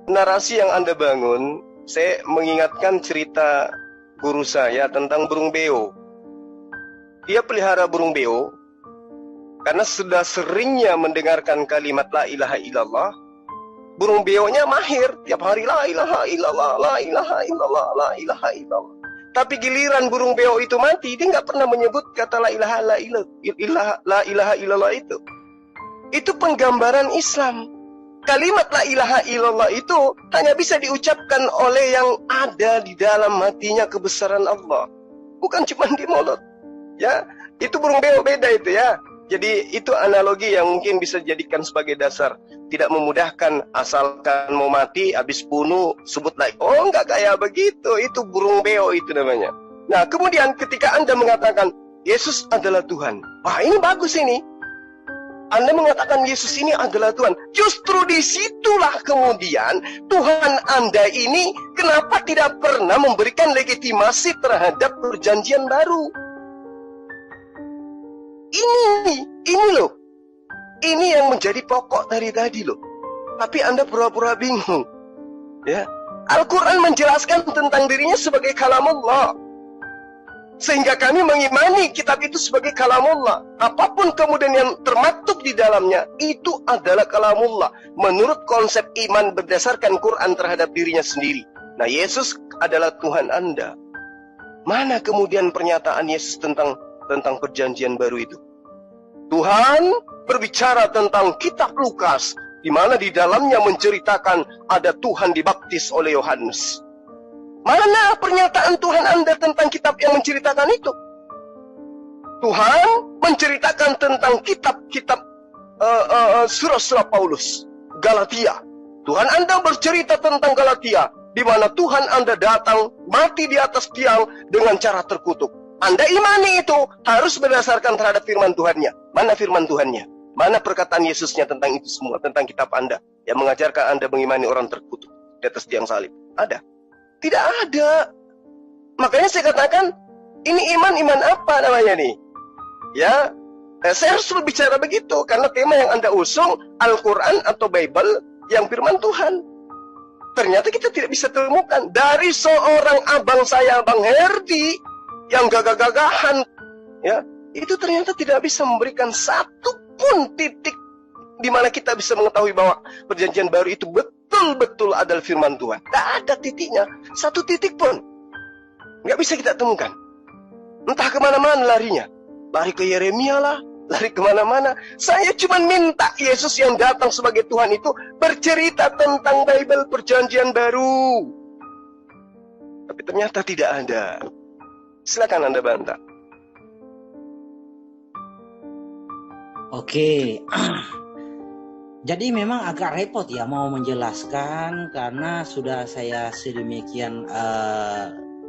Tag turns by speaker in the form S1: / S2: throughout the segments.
S1: narasi yang Anda bangun, saya mengingatkan cerita guru saya tentang burung beo. Dia pelihara burung beo karena sudah seringnya mendengarkan kalimat la ilaha illallah. Burung beonya mahir, tiap hari la ilaha illallah, la ilaha illallah, la ilaha illallah. Tapi giliran burung beo itu mati, dia nggak pernah menyebut kata la ilaha illallah itu. Itu penggambaran Islam. Kalimat la ilaha illallah itu hanya bisa diucapkan oleh yang ada di dalam hatinya kebesaran Allah, bukan cuma di mulut. Ya, itu burung beo beda itu ya. Jadi itu analogi yang mungkin bisa dijadikan sebagai dasar. Tidak memudahkan, asalkan mau mati, habis bunuh, sebut lagi. Oh, enggak kayak begitu. Itu burung beo itu namanya. Nah, kemudian ketika Anda mengatakan Yesus adalah Tuhan. Wah, ini bagus ini. Anda mengatakan Yesus ini adalah Tuhan. Justru disitulah kemudian Tuhan Anda ini kenapa tidak pernah memberikan legitimasi terhadap perjanjian baru. Ini loh. Ini yang menjadi pokok dari tadi loh. Tapi Anda pura-pura bingung. Ya. Al-Quran menjelaskan tentang dirinya sebagai kalamullah. Sehingga kami mengimani kitab itu sebagai kalamullah. Apapun kemudian yang termaktub di dalamnya, itu adalah kalamullah. Menurut konsep iman berdasarkan Quran terhadap dirinya sendiri. Nah, Yesus adalah Tuhan Anda. Mana kemudian pernyataan Yesus tentang perjanjian baru itu? Tuhan berbicara tentang kitab Lukas, di mana di dalamnya menceritakan ada Tuhan dibaptis oleh Yohanes. Mana pernyataan Tuhan Anda tentang kitab yang menceritakan itu? Tuhan menceritakan tentang kitab-kitab surah-surah Paulus, Galatia. Tuhan Anda bercerita tentang Galatia, di mana Tuhan Anda datang, mati di atas tiang dengan cara terkutuk. Anda imani itu harus berdasarkan terhadap firman Tuhannya. Mana firman Tuhannya? Mana perkataan Yesusnya tentang itu semua, tentang kitab Anda yang mengajarkan Anda mengimani orang terkutuk di atas tiang salib? Ada? Tidak ada. Makanya saya katakan, ini iman apa namanya nih? Ya, saya harus berbicara begitu karena tema yang Anda usung Al-Quran atau Bible yang firman Tuhan. Ternyata kita tidak bisa temukan dari seorang abang saya, Bang Herdi, yang gagah-gagahan, ya, itu ternyata tidak bisa memberikan satu pun titik di mana kita bisa mengetahui bahwa perjanjian baru itu betul-betul adalah firman Tuhan. Tidak ada titiknya, satu titik pun nggak bisa kita temukan. Entah kemana-mana larinya, lari ke Yeremia lah, lari kemana-mana. Saya cuma minta Yesus yang datang sebagai Tuhan itu bercerita tentang Bible perjanjian baru, tapi ternyata tidak ada. Silakan Anda bantah.
S2: Oke. Jadi memang agak repot ya mau menjelaskan karena sudah saya sedemikian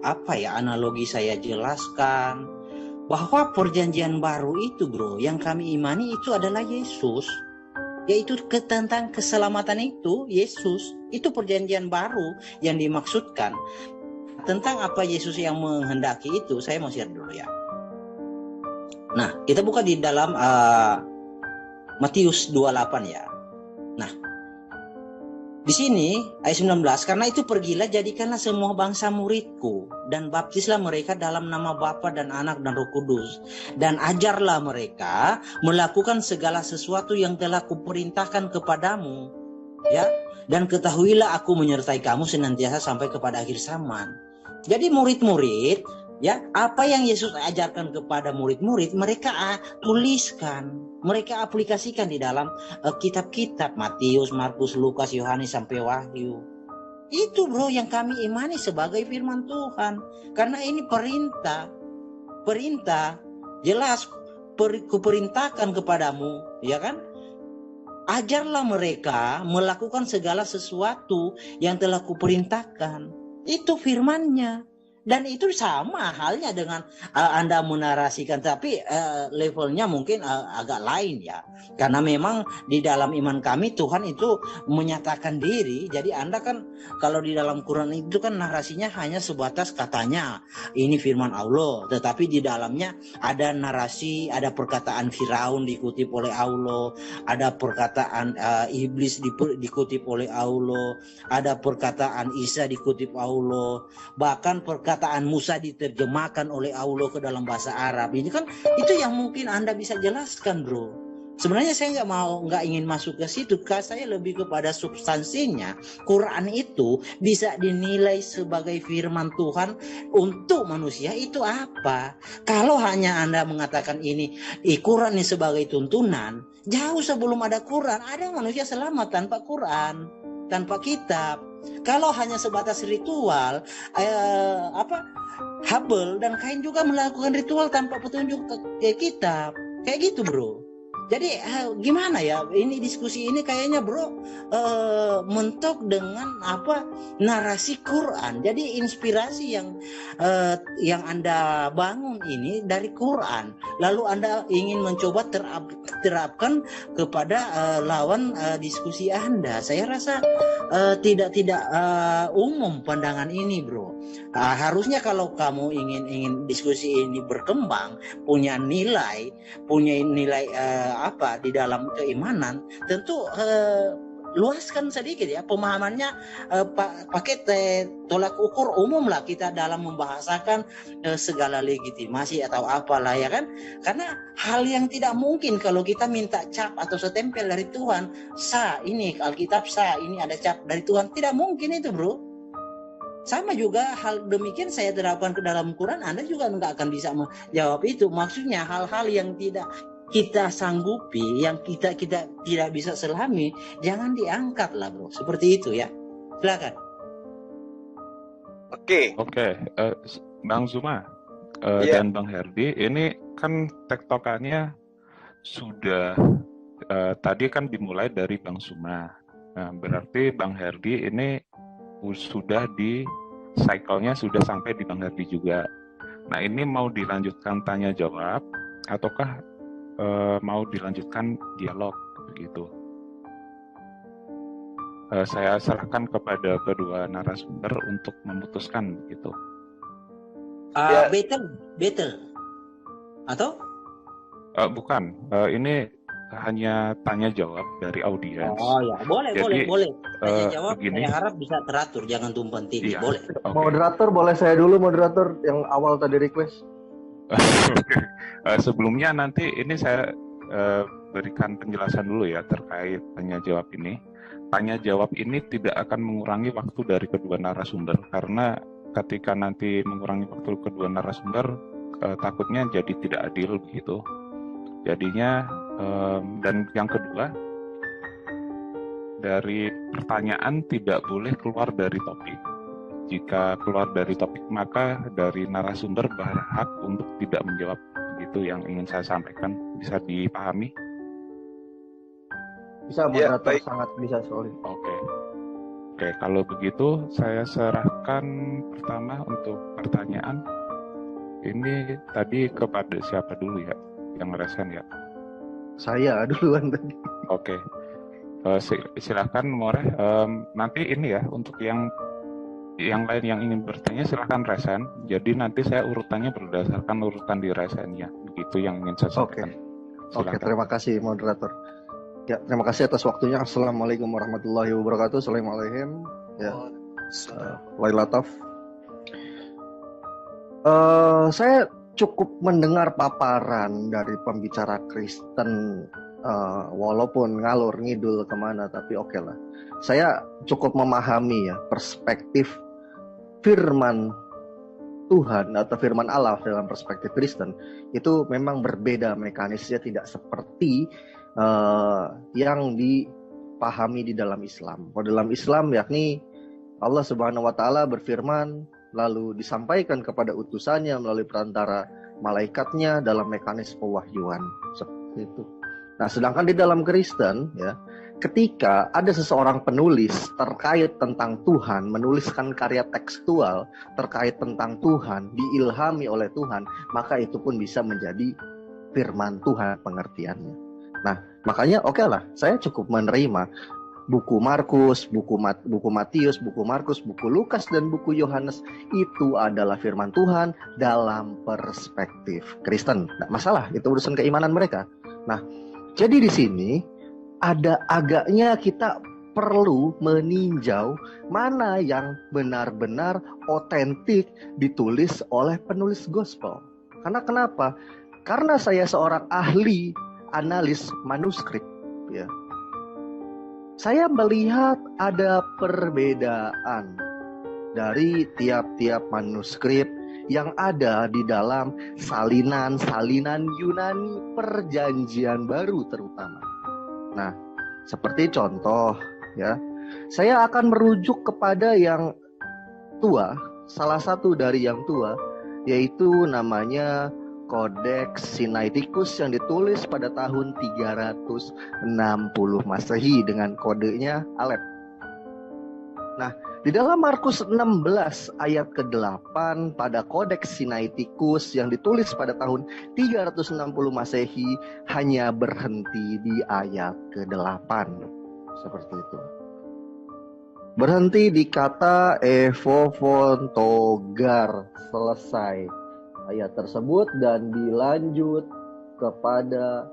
S2: analogi saya jelaskan bahwa perjanjian baru itu bro yang kami imani itu adalah Yesus, yaitu tentang keselamatan itu Yesus, itu perjanjian baru yang dimaksudkan. Tentang apa Yesus yang menghendaki itu saya mau share dulu ya. Nah, kita buka di dalam Matius 28 ya. Nah, di sini ayat 19, karena itu pergilah jadikanlah semua bangsa muridku dan baptislah mereka dalam nama Bapa dan Anak dan Roh Kudus, dan ajarlah mereka melakukan segala sesuatu yang telah kuperintahkan kepadamu, ya. Dan ketahuilah aku menyertai kamu senantiasa sampai kepada akhir zaman. Jadi murid-murid, ya, apa yang Yesus ajarkan kepada murid-murid, mereka tuliskan, mereka aplikasikan di dalam kitab-kitab Matius, Markus, Lukas, Yohanes sampai Wahyu. Itu bro yang kami imani sebagai firman Tuhan. Karena ini perintah jelas kuperintahkan kepadamu, ya kan? Ajarlah mereka melakukan segala sesuatu yang telah kuperintahkan. Itu firmannya. Dan itu sama halnya dengan Anda menarasikan, tapi levelnya mungkin agak lain ya. Karena memang di dalam iman kami Tuhan itu menyatakan diri. Jadi Anda kan kalau di dalam Quran itu kan narasinya hanya sebatas katanya ini firman Allah, tetapi di dalamnya ada narasi, ada perkataan Firaun dikutip oleh Allah, ada perkataan iblis dikutip oleh Allah, ada perkataan Isa dikutip Allah, bahkan perkataan Musa diterjemahkan oleh Allah ke dalam bahasa Arab. Ini kan itu yang mungkin Anda bisa jelaskan, bro. Sebenarnya saya nggak ingin masuk ke situ, karena saya lebih kepada substansinya. Quran itu bisa dinilai sebagai firman Tuhan untuk manusia itu apa? Kalau hanya Anda mengatakan ini Quran ini sebagai tuntunan, jauh sebelum ada Quran, ada manusia selamat tanpa Quran, tanpa kitab. Kalau hanya sebatas ritual, Habel dan Kain juga melakukan ritual tanpa petunjuk ke kitab, kayak gitu, bro. Jadi gimana ya, ini diskusi ini kayaknya bro mentok dengan narasi Quran. Jadi inspirasi yang Anda bangun ini dari Quran, lalu Anda ingin mencoba terapkan kepada lawan diskusi Anda. Saya rasa tidak umum pandangan ini, bro. Harusnya kalau kamu ingin diskusi ini berkembang, punya nilai di dalam keimanan, tentu luaskan sedikit ya pemahamannya, pakai tolak ukur umum lah kita dalam membahasakan segala legitimasi atau apalah ya kan, karena hal yang tidak mungkin kalau kita minta cap atau setempel dari Tuhan, ini Alkitab ini ada cap dari Tuhan, tidak mungkin itu, bro. Sama juga hal demikian saya terapkan ke dalam Quran, Anda juga nggak akan bisa menjawab itu. Maksudnya hal-hal yang tidak kita sanggupi, yang kita tidak bisa selami, jangan diangkat lah, bro. Seperti itu ya. Silakan.
S3: Oke, Bang Zuma dan Bang Herdi, ini kan tektokannya sudah tadi kan dimulai dari Bang Zuma. Nah, berarti Bang Herdi ini sudah di cycle-nya sudah sampai di Bang Herdi juga. Nah, ini mau dilanjutkan tanya jawab ataukah mau dilanjutkan dialog begitu? Saya serahkan kepada kedua narasumber untuk memutuskan begitu.
S2: Betul atau?
S3: Bukan, ini hanya tanya jawab dari audiens.
S2: Oh ya, boleh. Tanya jawab,
S3: begini.
S2: saya harap bisa teratur, jangan tumpang tindih. Iya. Boleh.
S1: Okay. Moderator, boleh saya dulu moderator yang awal tadi request?
S3: Sebelumnya nanti ini saya berikan penjelasan dulu ya terkait tanya jawab ini. Tanya jawab ini tidak akan mengurangi waktu dari kedua narasumber, karena ketika nanti mengurangi waktu kedua narasumber takutnya jadi tidak adil begitu. Jadinya dan yang kedua, dari pertanyaan tidak boleh keluar dari topik. Jika keluar dari topik, maka dari narasumber berhak untuk tidak menjawab. Begitu yang ingin saya sampaikan. Bisa dipahami?
S1: Bisa, moderator ya, sangat bisa soalnya.
S3: Oke, kalau begitu saya serahkan pertama untuk pertanyaan. Ini tadi kepada siapa dulu ya yang resen ya?
S1: Saya duluan tadi.
S3: Oke. Silakan Moreh. Nanti ini ya untuk yang lain yang ingin bertanya silahkan resen. Jadi nanti saya urutannya berdasarkan urutan di resennya. Begitu yang ingin saya sampaikan.
S1: Oke, terima kasih moderator. Ya, terima kasih atas waktunya. Assalamualaikum warahmatullahi wabarakatuh. Assalamualaikum. Ya, Wailataf. Saya cukup mendengar paparan dari pembicara Kristen, walaupun ngalur ngidul kemana, tapi oke lah. Saya cukup memahami ya perspektif firman Tuhan atau firman Allah dalam perspektif Kristen itu memang berbeda mekanisnya, tidak seperti yang dipahami di dalam Islam. Kalau dalam Islam yakni Allah Subhanahu wa taala berfirman lalu disampaikan kepada utusannya melalui perantara malaikatnya dalam mekanisme pewahyuan seperti itu. Nah, sedangkan di dalam Kristen ya,
S4: ketika ada seseorang penulis terkait tentang Tuhan, menuliskan karya tekstual terkait tentang Tuhan, diilhami oleh Tuhan, maka itu pun bisa menjadi firman Tuhan pengertiannya. Nah, makanya oke lah, saya cukup menerima buku Markus, buku Matius, buku Markus, buku Lukas, dan buku Yohanes itu adalah firman Tuhan dalam perspektif Kristen. Nggak masalah, itu urusan keimanan mereka. Nah, jadi di sini ada agaknya kita perlu meninjau mana yang benar-benar otentik ditulis oleh penulis gospel. Karena kenapa? Karena saya seorang ahli analis manuskrip, ya. Saya melihat ada perbedaan dari tiap-tiap manuskrip yang ada di dalam salinan-salinan Yunani Perjanjian Baru terutama. Nah, seperti contoh ya, saya akan merujuk kepada yang tua, salah satu dari yang tua, yaitu namanya Kodeks Sinaiticus yang ditulis pada tahun 360 Masehi dengan kodenya Alef. Nah, di dalam Markus 16 ayat ke-8 pada Kodeks Sinaiticus yang ditulis pada tahun 360 Masehi hanya berhenti di ayat ke-8. Seperti itu. Berhenti di kata evovontogar, selesai ayat tersebut, dan dilanjut kepada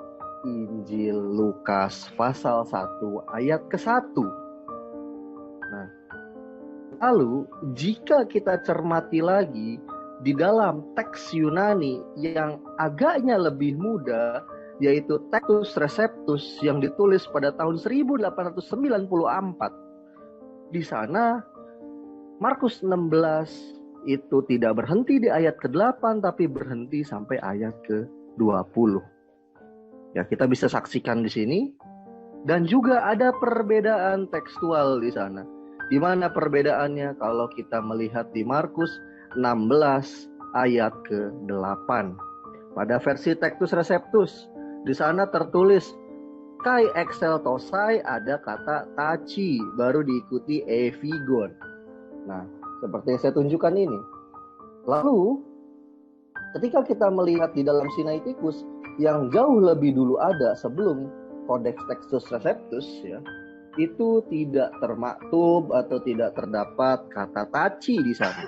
S4: Injil Lukas pasal 1 ayat ke-1. Nah, lalu jika kita cermati lagi di dalam teks Yunani yang agaknya lebih muda, yaitu Textus Receptus yang ditulis pada tahun 1894. Di sana Markus 16 itu tidak berhenti di ayat ke-8 tapi berhenti sampai ayat ke-20. Ya, kita bisa saksikan di sini. Dan juga ada perbedaan tekstual di sana. Di mana perbedaannya kalau kita melihat di Markus 16 ayat ke-8. Pada versi Textus Receptus, di sana tertulis kai exceltosai, ada kata taci, baru diikuti evigon. Nah, seperti yang saya tunjukkan ini. Lalu, ketika kita melihat di dalam Sinaiticus yang jauh lebih dulu ada sebelum Kodeks Textus Receptus, ya, itu tidak termaktub atau tidak terdapat kata taci di sana.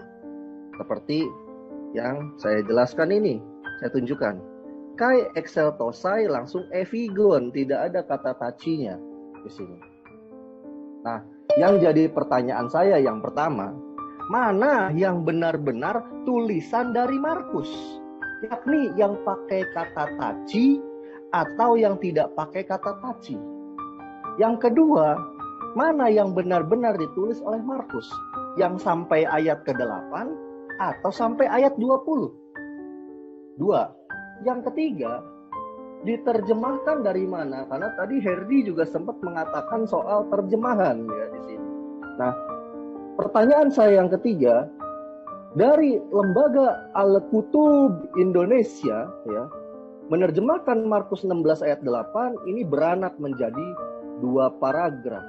S4: Seperti yang saya jelaskan ini, saya tunjukkan. Kai exceltosai langsung evigon, tidak ada kata tacinya di sini. Nah, yang jadi pertanyaan saya yang pertama, mana yang benar-benar tulisan dari Markus? Yakni yang pakai kata taci atau yang tidak pakai kata taci? Yang kedua, mana yang benar-benar ditulis oleh Markus? Yang sampai ayat ke-8 atau sampai ayat 20? Dua. Yang ketiga, diterjemahkan dari mana? Karena tadi Herdi juga sempat mengatakan soal terjemahan ya di sini. Nah, pertanyaan saya yang ketiga, dari Lembaga Al-Qutub Indonesia ya, menerjemahkan Markus 16 ayat 8 ini beranak menjadi 2 paragraf.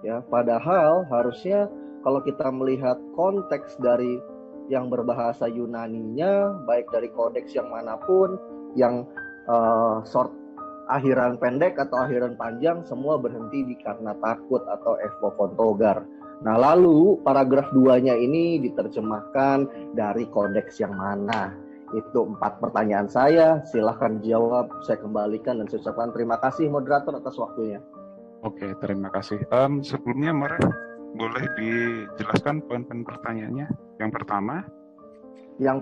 S4: Ya, padahal harusnya kalau kita melihat konteks dari yang berbahasa Yunaninya, baik dari kodeks yang manapun, yang short akhiran pendek atau akhiran panjang, semua berhenti di karena takut atau evovontogar. Nah, lalu paragraf 2-nya ini diterjemahkan dari kodeks yang mana? Itu 4 pertanyaan saya. Silahkan jawab, saya kembalikan dan saya ucapkan terima kasih moderator atas waktunya.
S3: Oke, terima kasih. Sebelumnya Mare, boleh dijelaskan poin-poin pertanyaannya? Yang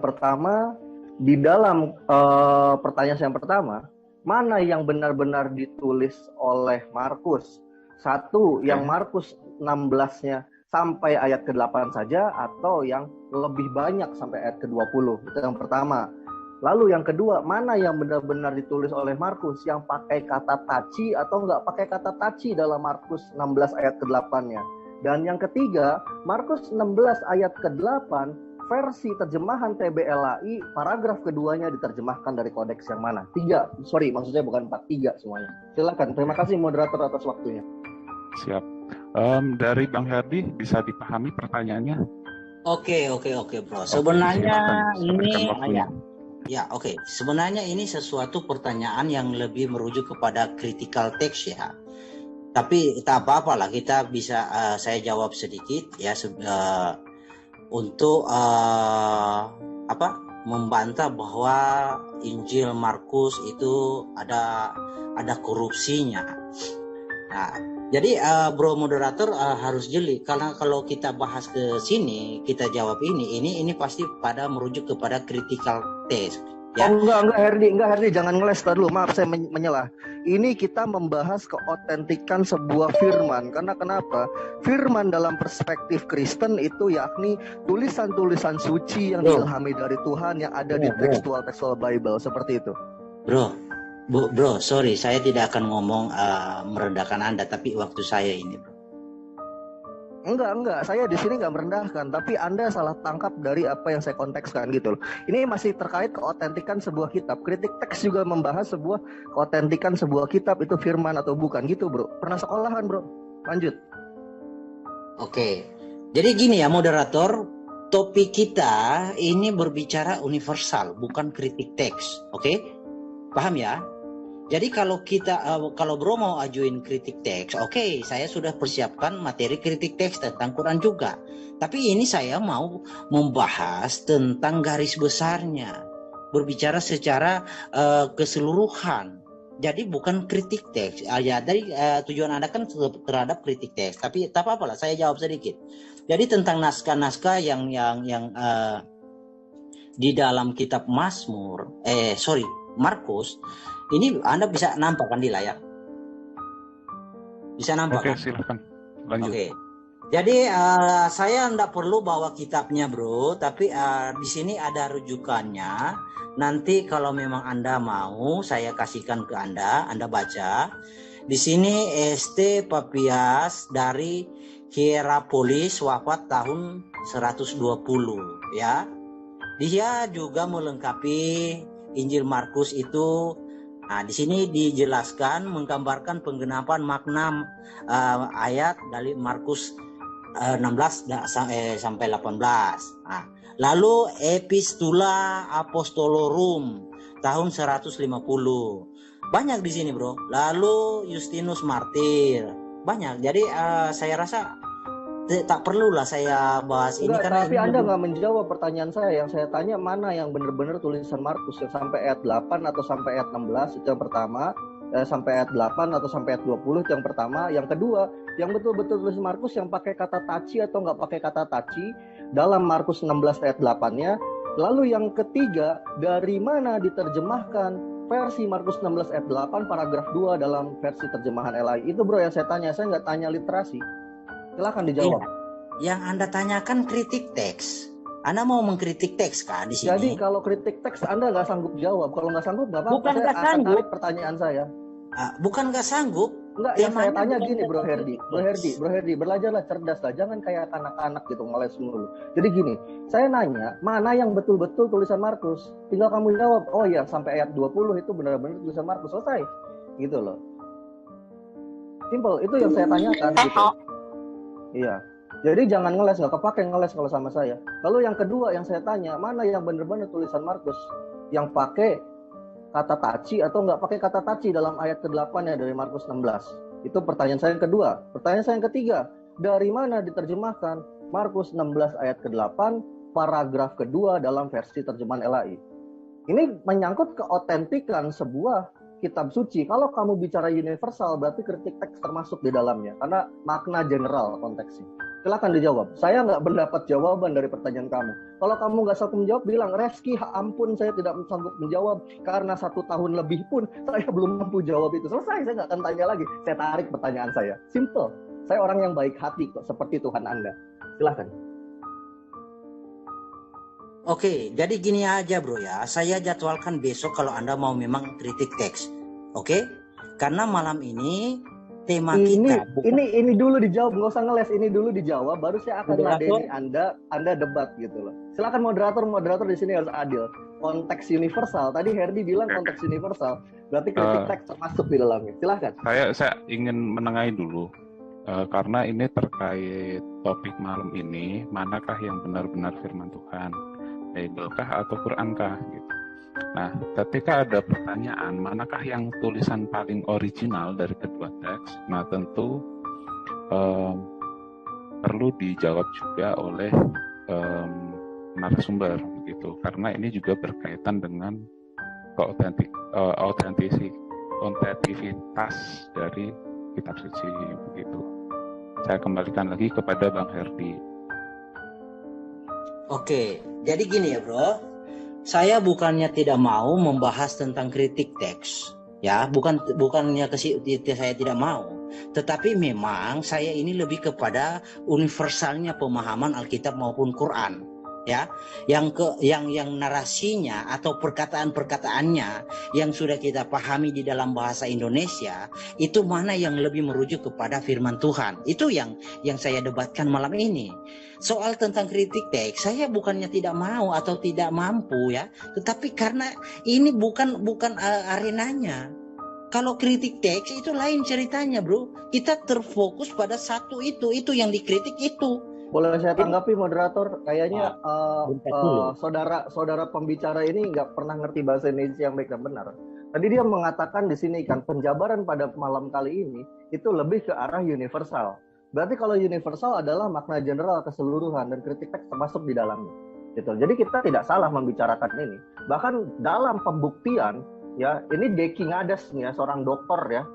S3: pertama, di dalam pertanyaan yang pertama, mana yang benar-benar ditulis oleh Markus? Satu, yang Markus 16-nya sampai ayat ke-8 saja, atau yang lebih banyak sampai ayat ke-20? Itu yang pertama. Lalu yang kedua, mana yang benar-benar ditulis oleh Markus, yang pakai kata taci atau nggak pakai kata taci dalam Markus 16 ayat ke-8-nya? Dan yang ketiga, Markus 16 ayat ke-8
S4: versi terjemahan TBLAI paragraf keduanya diterjemahkan dari kodeks yang mana? 3, maksudnya bukan 4, 3 semuanya. Silakan, terima kasih moderator atas waktunya.
S3: Siap. Dari Bang Herdi bisa dipahami pertanyaannya?
S2: Oke, bro. Sebenarnya ini oke. Sebenarnya ini sesuatu pertanyaan yang lebih merujuk kepada critical text ya. Tapi tak apa-apa lah, kita bisa saya jawab sedikit ya untuk membantah bahwa Injil Markus itu ada korupsinya. Nah, jadi bro moderator harus jeli, karena kalau kita bahas ke sini, kita jawab ini pasti pada merujuk kepada critical text. Ya.
S4: Oh, enggak Herdi, jangan ngeles dulu. Maaf, saya menyela. Ini kita membahas keotentikan sebuah firman. Karena kenapa? Firman dalam perspektif Kristen itu yakni tulisan-tulisan suci yang diilhami dari Tuhan yang ada di tekstual Bible, seperti itu.
S2: Bro, sorry, saya tidak akan ngomong merendahkan Anda, tapi waktu saya ini, bro.
S4: Enggak. Saya di sini enggak merendahkan, tapi Anda salah tangkap dari apa yang saya kontekskan gitu loh. Ini masih terkait keotentikan sebuah kitab. Kritik teks juga membahas sebuah keotentikan sebuah kitab itu firman atau bukan gitu, bro. Pernah sekolahan, bro. Lanjut.
S2: Oke. Jadi gini ya, moderator, topik kita ini berbicara universal, bukan kritik teks. Oke? Paham ya? Jadi kalau bro mau ajuin kritik teks, oke, saya sudah persiapkan materi kritik teks tentang Quran juga. Tapi ini saya mau membahas tentang garis besarnya, berbicara secara keseluruhan. Jadi bukan kritik teks. Dari tujuan Anda kan terhadap kritik teks. Tapi tak apa-apa lah, saya jawab sedikit. Jadi tentang naskah-naskah yang di dalam kitab Markus. Ini Anda bisa nampak kan di layar? Bisa nampak?
S3: Oke,
S2: kan?
S3: silakan. Lanjut.
S2: Oke. Jadi saya tidak perlu bawa kitabnya, bro. Tapi di sini ada rujukannya. Nanti kalau memang Anda mau, saya kasihkan ke Anda baca. Di sini ST Papias dari Hierapolis wafat tahun 120, ya. Dia juga melengkapi Injil Markus itu. Nah, di sini dijelaskan menggambarkan penggenapan makna ayat dari Markus 16 sampai 18. Nah, lalu Epistula Apostolorum tahun 150. Banyak di sini, bro. Lalu Justinus Martir. Banyak. Jadi saya rasa tak perlulah saya bahas ini karena
S4: tapi Anda nggak menjawab pertanyaan saya. Yang saya tanya mana yang benar-benar tulisan Markus yang sampai ayat 8 atau sampai ayat 16 itu yang pertama, sampai ayat 8 atau sampai ayat 20 itu yang pertama. Yang kedua, yang betul-betul tulisan Markus yang pakai kata taci atau nggak pakai kata taci dalam Markus 16 ayat 8-nya. Lalu yang ketiga, dari mana diterjemahkan versi Markus 16 ayat 8 paragraf 2 dalam versi terjemahan LAI. Itu bro yang saya tanya, saya nggak tanya literasi. Silakan dijawab.
S2: Yang Anda tanyakan kritik teks. Anda mau mengkritik teks kan di sini?
S4: Jadi kalau kritik teks Anda nggak sanggup jawab. Kalau nggak sanggup nggak apa-apa.
S2: Bukan nggak sanggup.
S4: Pertanyaan saya.
S2: Bukan nggak sanggup.
S4: Enggak, yang saya tanya gini Bro Herdi, belajarlah cerdas lah, jangan kayak anak-anak gitu ngeles mulu. Jadi gini, saya nanya, mana yang betul-betul tulisan Markus? Tinggal kamu jawab, oh ya sampai ayat 20 itu benar-benar tulisan Markus, selesai. Gitu loh. Simple, itu yang saya tanyakan gitu. Iya. Jadi jangan ngeles, nggak kepake ngeles kalau sama saya. Lalu yang kedua yang saya tanya, mana yang benar-benar tulisan Markus? Yang pakai kata taci atau nggak pakai kata taci dalam ayat ke-8 ya dari Markus 16. Itu pertanyaan saya yang kedua. Pertanyaan saya yang ketiga, dari mana diterjemahkan Markus 16 ayat ke-8 paragraf kedua dalam versi terjemahan LAI? Ini menyangkut keotentikan sebuah kitab suci. Kalau kamu bicara universal berarti kritik teks termasuk di dalamnya karena makna general konteksnya. Silakan dijawab. Saya nggak mendapat jawaban dari pertanyaan kamu. Kalau kamu nggak sanggup menjawab, bilang, Reski, ampun saya tidak sanggup menjawab karena 1 tahun lebih pun saya belum mampu jawab itu. Selesai, saya nggak akan tanya lagi. Saya tarik pertanyaan saya. Simple. Saya orang yang baik hati kok, seperti Tuhan Anda. Silakan.
S2: Oke, jadi gini aja bro ya. Saya jadwalkan besok kalau Anda mau memang kritik teks. Oke? Karena malam ini tema kita.
S4: Ini dulu dijawab, nggak usah ngeles, ini dulu dijawab, baru saya akan ladeni Anda debat gitu loh. Silakan moderator di sini harus adil. Konteks universal, tadi Herdi bilang konteks universal, berarti kritik teks termasuk di dalamnya. Silakan.
S3: Saya ingin menengahi dulu, karena ini terkait topik malam ini, manakah yang benar-benar firman Tuhan, Bible-kah atau Quran-kah gitu. Nah, ketika ada pertanyaan, manakah yang tulisan paling original dari kedua teks? Nah, tentu perlu dijawab juga oleh narasumber, gitu. Karena ini juga berkaitan dengan autentisitas dari kitab suci, begitu. Saya kembalikan lagi kepada Bang Herdi.
S2: Oke, jadi gini ya bro. Saya bukannya tidak mau membahas tentang kritik teks, ya, bukannya saya tidak mau, tetapi memang saya ini lebih kepada universalnya pemahaman Alkitab maupun Quran, ya, yang narasinya atau perkataan-perkataannya yang sudah kita pahami di dalam bahasa Indonesia itu mana yang lebih merujuk kepada firman Tuhan. Itu yang saya debatkan malam ini. Soal tentang kritik teks, saya bukannya tidak mau atau tidak mampu ya, tetapi karena ini bukan arenanya. Kalau kritik teks itu lain ceritanya, bro. Kita terfokus pada satu itu yang dikritik itu.
S4: Boleh saya tanggapi moderator? Kayaknya saudara pembicara ini nggak pernah ngerti bahasa Indonesia yang baik dan benar. Tadi dia mengatakan di sini kan penjabaran pada malam kali ini itu lebih ke arah universal. Berarti kalau universal adalah makna general keseluruhan dan kritik teks termasuk di dalamnya. Gitu. Jadi kita tidak salah membicarakan ini. Bahkan dalam pembuktian ya, ini Deki Ngadas nih ya, seorang dokter ya,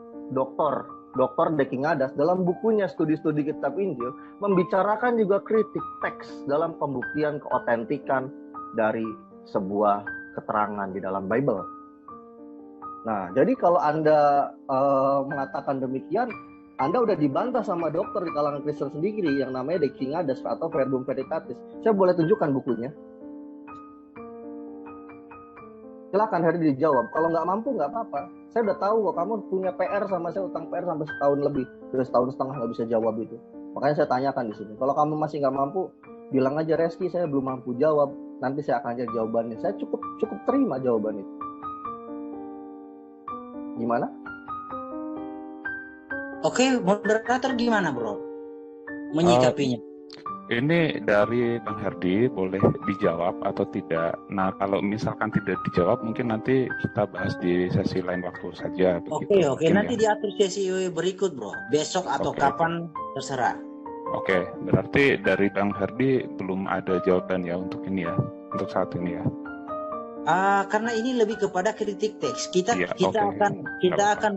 S4: dokter Deki Ngadas dalam bukunya studi-studi kitab Injil membicarakan juga kritik teks dalam pembuktian keotentikan dari sebuah keterangan di dalam Bible. Nah, jadi kalau Anda mengatakan demikian, Anda udah dibantah sama dokter di kalangan Kristen sendiri yang namanya Deki Ngadas atau Verbum Veritatis. Saya boleh tunjukkan bukunya? Silakan Herdi dijawab. Kalau nggak mampu nggak apa-apa. Saya udah tahu kok kamu punya PR sama saya, utang PR sampai setahun lebih. Sudah setahun setengah nggak bisa jawab itu. Makanya saya tanyakan di sini. Kalau kamu masih nggak mampu, bilang aja Reski saya belum mampu jawab. Nanti saya akan cari jawabannya. Saya cukup terima jawaban itu. Gimana?
S2: Oke, moderator gimana bro menyikapinya?
S3: Ini dari Bang Herdi, boleh dijawab atau tidak? Nah, kalau misalkan tidak dijawab, mungkin nanti kita bahas di sesi lain waktu saja.
S2: Oke, nanti diatur sesi berikut bro, besok atau kapan terserah.
S3: Oke, berarti dari Bang Herdi belum ada jawaban ya untuk ini ya, untuk saat ini ya.
S2: Karena ini lebih kepada kritik teks. Kita akan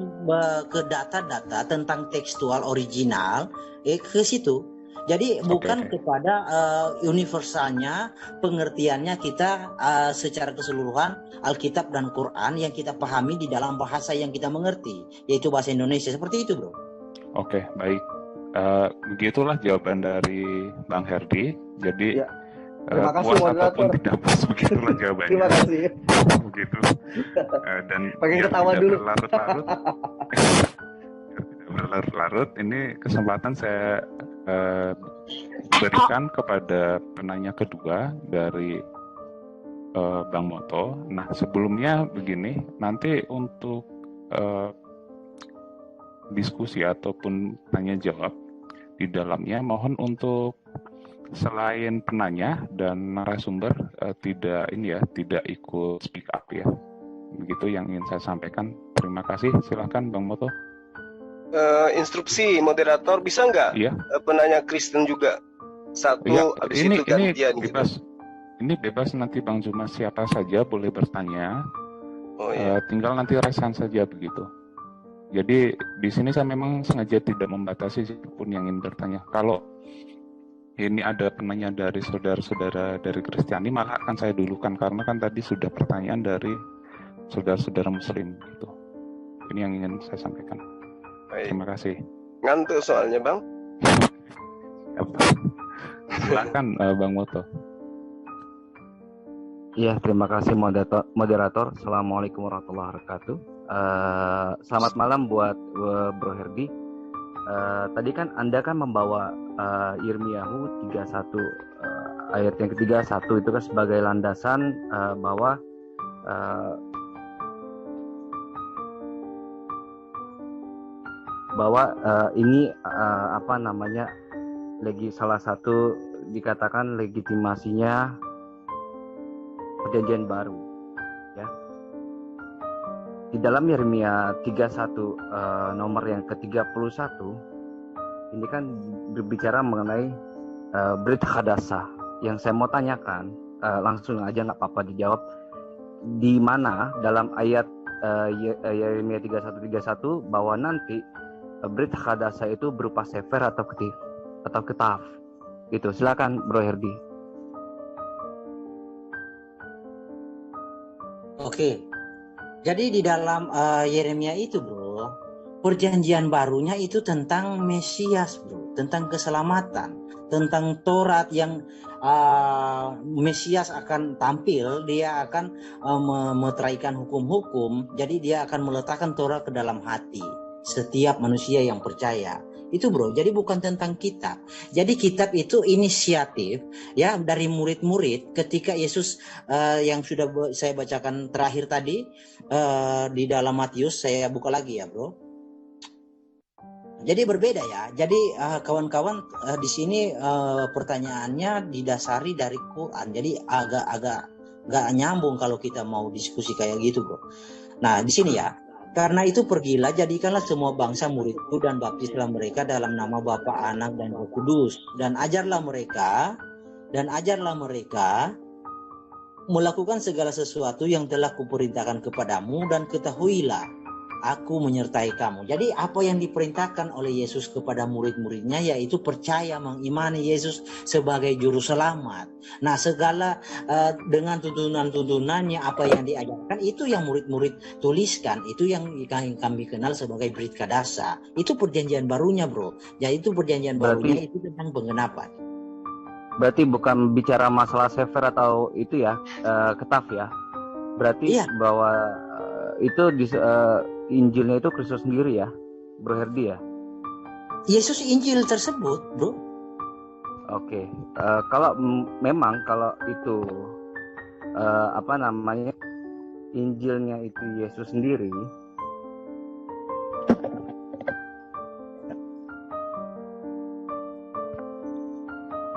S2: ke data-data tentang tekstual original ke situ. Jadi bukan kepada universalnya pengertiannya kita secara keseluruhan Alkitab dan Quran yang kita pahami di dalam bahasa yang kita mengerti, yaitu bahasa Indonesia. Seperti itu, bro.
S3: Oke, baik. Begitulah jawaban dari Bang Herdi. Jadi
S4: terima kasih moderator.
S3: Tidak puas, begitulah jawabannya.
S4: Terima kasih.
S3: Begitu. Dan
S4: pengen ketawa dulu.
S3: Berlarut-larut. Ini kesempatan saya berikan kepada penanya kedua dari Bang Moto. Nah, sebelumnya begini, nanti untuk diskusi ataupun tanya jawab di dalamnya, mohon untuk selain penanya dan narasumber tidak ikut speak up ya. Begitu yang ingin saya sampaikan. Terima kasih. Silakan Bang Moto.
S1: Instruksi moderator, bisa nggak penanya Kristen juga satu habis itu gantian
S3: bebas, gitu. Ini bebas, nanti Bang Zuma siapa saja boleh bertanya. Tinggal nanti rasakan saja begitu. Jadi di sini saya memang sengaja tidak membatasi siapapun yang ingin bertanya. Kalau ini ada penanya dari saudara-saudara dari Kristiani, malah akan saya dulukan karena kan tadi sudah pertanyaan dari saudara-saudara Muslim gitu. Ini yang ingin saya sampaikan. Baik. Terima kasih.
S1: Ngantuk soalnya Bang.
S3: Silakan Bang Moto.
S5: Iya, terima kasih moderator. Assalamualaikum warahmatullahi wabarakatuh. Selamat malam buat Bro Herdi. tadi kan Anda kan membawa Yirmiyahu 31 ayat yang ketiga satu itu kan sebagai landasan bahwa ini apa namanya salah satu dikatakan legitimasinya perjanjian baru, ya. Di dalam Yeremia 31 nomor yang ke-31 ini kan berbicara mengenai Brit Hadasah. Yang saya mau tanyakan, langsung aja nggak apa-apa dijawab, di mana dalam ayat Yeremia 31 bahwa nanti Brit Hadasah itu berupa sefer atau ketaf. Gitu. Silakan Bro Herdi.
S2: Oke. Jadi di dalam Yeremia itu, Bro, perjanjian barunya itu tentang Mesias, Bro, tentang keselamatan, tentang Taurat yang Mesias akan tampil, dia akan meteraikan hukum-hukum, jadi dia akan meletakkan Taurat ke dalam hati setiap manusia yang percaya. Itu, Bro, jadi bukan tentang kitab. Jadi kitab itu inisiatif ya dari murid-murid ketika Yesus yang sudah saya bacakan terakhir tadi di dalam Matius, saya buka lagi ya, Bro. Jadi berbeda ya. Jadi kawan-kawan di sini pertanyaannya didasari dari Quran. Jadi agak nggak nyambung kalau kita mau diskusi kayak gitu, Bro. Nah, di sini ya. Karena itu pergilah, jadikanlah semua bangsa muridku dan baptislah mereka dalam nama Bapa, Anak, dan Roh Kudus. Dan ajarlah mereka melakukan segala sesuatu yang telah kuperintahkan kepadamu, dan ketahuilah, aku menyertai kamu. Jadi apa yang diperintahkan oleh Yesus kepada murid-muridnya yaitu percaya, mengimani Yesus sebagai juru selamat. Nah, segala dengan tuntunan-tuntunannya, apa yang diajarkan itu yang murid-murid tuliskan, itu yang kami kenal sebagai Brit Hadasah. Itu perjanjian barunya, Bro. Jadi itu perjanjian barunya itu tentang penggenapan.
S5: Berarti bukan bicara masalah sefer atau itu ya, ketaf ya. Berarti iya, bahwa itu Injilnya itu Kristus sendiri ya, Bro Herdi ya?
S2: Yesus Injil tersebut, Bro.
S5: Oke, kalau memang kalau itu apa namanya Injilnya itu Yesus sendiri,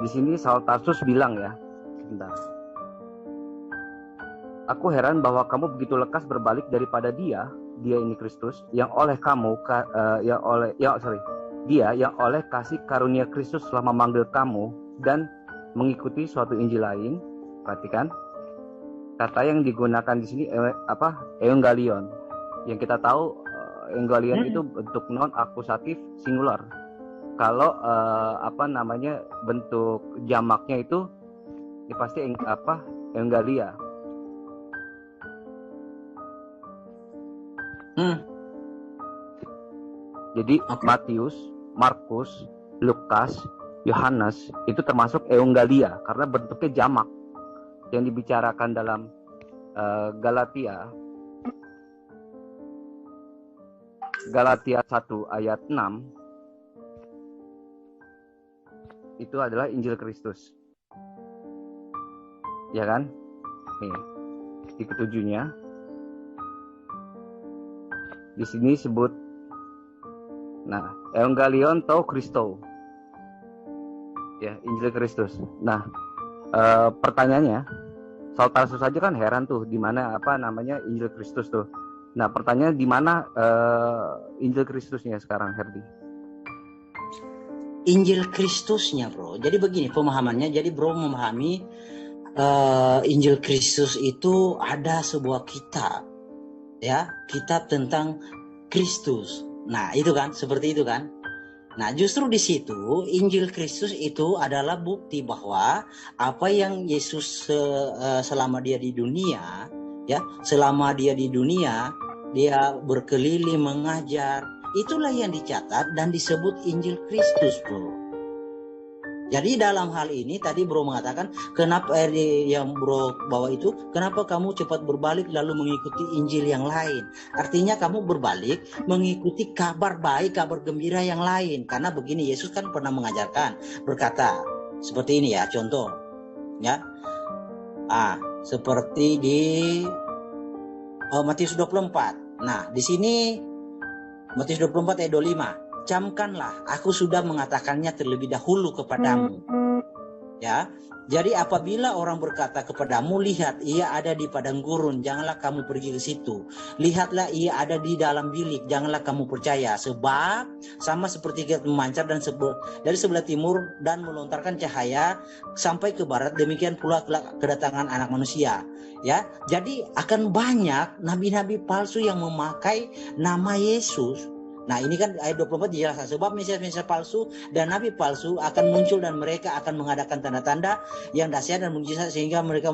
S5: di sini Saul Tarsus bilang ya, sebentar. Aku heran bahwa kamu begitu lekas berbalik daripada dia ini Kristus yang oleh kamu dia yang oleh kasih karunia Kristus telah memanggil kamu dan mengikuti suatu Injil lain. Perhatikan kata yang digunakan di sini evangelion. Yang kita tahu evangelion itu bentuk non akusatif singular. Kalau bentuk jamaknya itu pasti evangelia. Jadi Matius, Markus, Lukas, Yohanes itu termasuk evangelia karena bentuknya jamak. Yang dibicarakan dalam Galatia 1 ayat 6 itu adalah Injil Kristus. Ya kan? Nih, di ketujuhnya di sini sebut, nah, Evangelion to Christo, ya, Injil Kristus. Nah, pertanyaannya, Saul Tarsus saja kan heran tuh, di mana Injil Kristus tuh. Nah, pertanyaannya di mana Injil Kristusnya sekarang, Herdi?
S2: Injil Kristusnya, Bro. Jadi begini pemahamannya. Jadi Bro memahami Injil Kristus itu ada sebuah kitab. Ya, kitab tentang Kristus. Nah, itu kan, seperti itu kan. Nah, justru di situ Injil Kristus itu adalah bukti bahwa apa yang Yesus selama dia di dunia, ya, selama dia di dunia, dia berkeliling mengajar, itulah yang dicatat dan disebut Injil Kristus, Bro. Jadi dalam hal ini tadi bro mengatakan kenapa yang bro bawa itu, kenapa kamu cepat berbalik lalu mengikuti Injil yang lain? Artinya kamu berbalik mengikuti kabar baik, kabar gembira yang lain. Karena begini, Yesus kan pernah mengajarkan, berkata seperti ini ya, contoh ya. Seperti di Matius 24. Nah, di sini Matius 24 ayat 25. Camkanlah, aku sudah mengatakannya terlebih dahulu kepadamu. Ya, jadi apabila orang berkata kepadamu, lihat ia ada di padang gurun, janganlah kamu pergi ke situ. Lihatlah ia ada di dalam bilik, janganlah kamu percaya. Sebab sama seperti kilat memancar dan dari sebelah timur dan melontarkan cahaya sampai ke barat, demikian pula kedatangan Anak Manusia. Ya, jadi akan banyak nabi-nabi palsu yang memakai nama Yesus. Nah, ini kan ayat 24 dijelaskan, sebab Mesias-Mesias palsu dan nabi palsu akan muncul dan mereka akan mengadakan tanda-tanda yang dahsyat dan mujizat sehingga mereka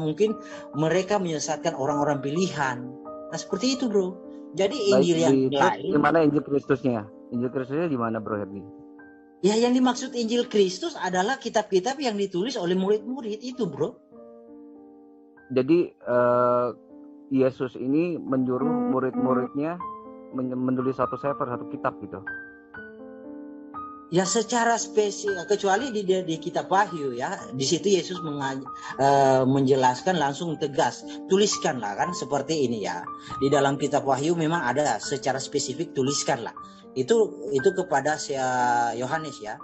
S2: menyesatkan orang-orang pilihan. Nah, seperti itu, bro. Jadi Injil yang lain.
S5: Di mana Injil Kristusnya? Injil Kristusnya di mana, Bro Herdi?
S2: Ya, yang dimaksud Injil Kristus adalah kitab-kitab yang ditulis oleh murid-murid itu, bro.
S5: Jadi Yesus ini menyuruh murid-muridnya menulis satu sefer, satu kitab gitu.
S2: Ya, secara spesifik, kecuali di kitab Wahyu ya, di situ Yesus menjelaskan langsung tegas, tuliskanlah, kan seperti ini ya. Di dalam kitab Wahyu memang ada secara spesifik, tuliskanlah. Itu kepada Yohanes ya.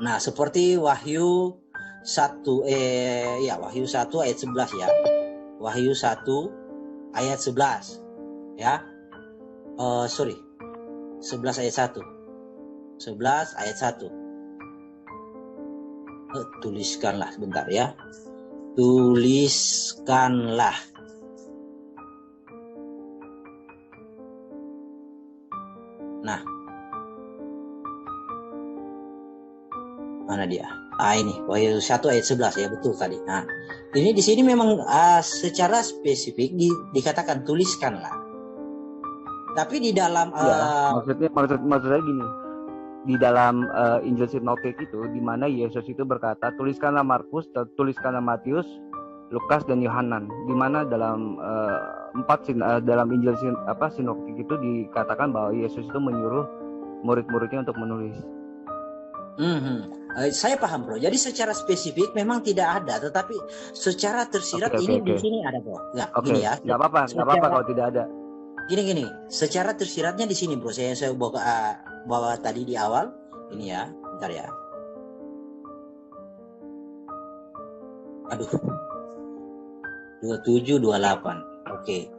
S2: Nah, seperti Wahyu 1 Wahyu 1 ayat 11 ya. Wahyu 1 ayat 11 ya. 11 ayat 1. 11 ayat 1. Tuliskanlah sebentar ya. Tuliskanlah. Nah. Mana dia? Ini Wahyu 1 ayat 11 ya, betul tadi. Nah, ini di sini memang secara spesifik dikatakan tuliskanlah. Tapi di dalam
S5: maksudnya gini, di dalam Injil Sinoptik itu, di mana Yesus itu berkata, tuliskanlah Markus, tuliskanlah Matius, Lukas dan Yohanan. Di mana dalam dalam Injil Sinoptik itu dikatakan bahwa Yesus itu menyuruh murid-muridnya untuk menulis.
S2: Saya paham, bro. Jadi secara spesifik memang tidak ada, tetapi secara tersirat di sini ada, bro. Gini ya.
S5: Nggak apa-apa kalau tidak ada.
S2: Gini, secara tersiratnya di sini, bro. Saya bawa tadi di awal. Ini ya, bentar ya. Aduh. 27, 28. Oke.